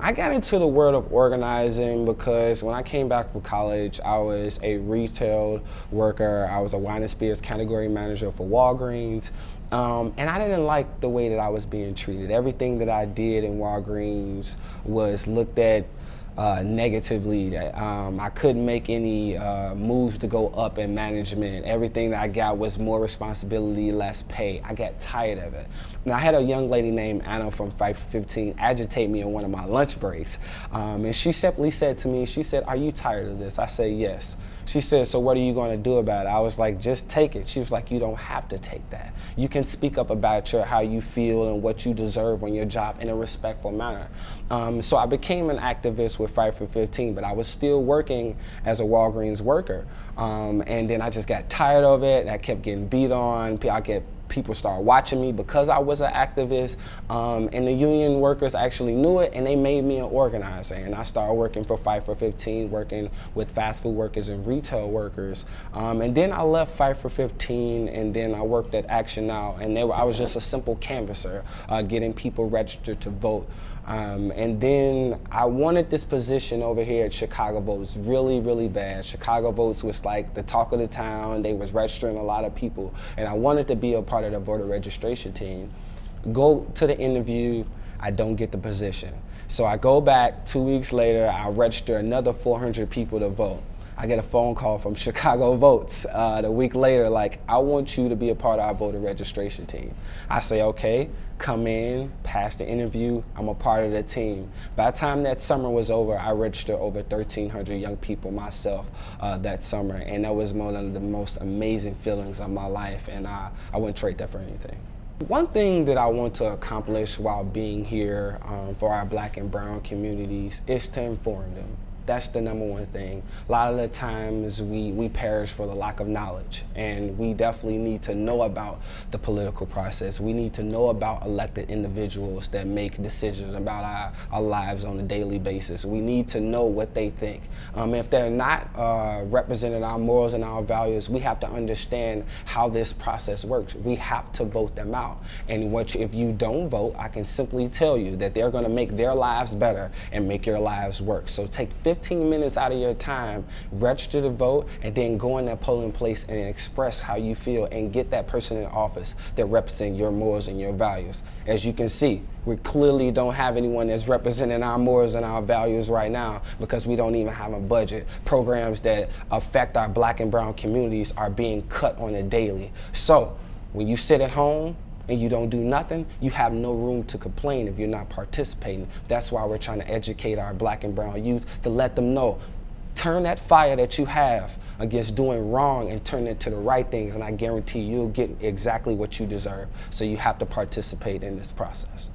I got into the world of organizing because when I came back from college, I was a retail worker. I was a wine and spirits category manager for Walgreens. And I didn't like the way that I was being treated. Everything that I did in Walgreens was looked at negatively. I couldn't make any moves to go up in management. Everything that I got was more responsibility, less pay. I got tired of it. And I had a young lady named Anna from 515 agitate me on one of my lunch breaks. And she simply said to me, she said, "Are you tired of this?" I said, "Yes." She said, "So what are you going to do about it?" I was like, "Just take it." She was like, "You don't have to take that. You can speak up about how you feel and what you deserve on your job in a respectful manner." So I became an activist with Fight for 15, but I was still working as a Walgreens worker. And then I just got tired of it. I kept getting beat on. People started watching me because I was an activist, and the union workers actually knew it, and they made me an organizer. And I started working for Fight for 15, working with fast food workers and retail workers. And then I left Fight for 15, and then I worked at Action Now, and I was just a simple canvasser, getting people registered to vote. And then I wanted this position over here at Chicago Votes really, really bad. Chicago Votes was like the talk of the town. They was registering a lot of people. And I wanted to be a part of the voter registration team. Go to the interview, I don't get the position. So I go back 2 weeks later, I register another 400 people to vote. I get a phone call from Chicago Votes the week later, like, "I want you to be a part of our voter registration team." I say, "Okay, come in, pass the interview, I'm a part of the team." By the time that summer was over, I registered over 1,300 young people myself that summer, and that was one of the most amazing feelings of my life, and I wouldn't trade that for anything. One thing that I want to accomplish while being here for our Black and brown communities is to inform them. That's the number one thing. A lot of the times we perish for the lack of knowledge, and we definitely need to know about the political process. We need to know about elected individuals that make decisions about our lives on a daily basis. We need to know what they think. If they're not representing our morals and our values, we have to understand how this process works. We have to vote them out. And if you don't vote, I can simply tell you that they're gonna make their lives better and make your lives worse. So take 15 minutes out of your time, register to vote, and then go in that polling place and express how you feel and get that person in office that represents your morals and your values. As you can see, we clearly don't have anyone that's representing our morals and our values right now because we don't even have a budget. Programs that affect our Black and brown communities are being cut on a daily. So when you sit at home and you don't do nothing, you have no room to complain if you're not participating. That's why we're trying to educate our Black and brown youth to let them know, turn that fire that you have against doing wrong and turn it to the right things, and I guarantee you'll get exactly what you deserve. So you have to participate in this process.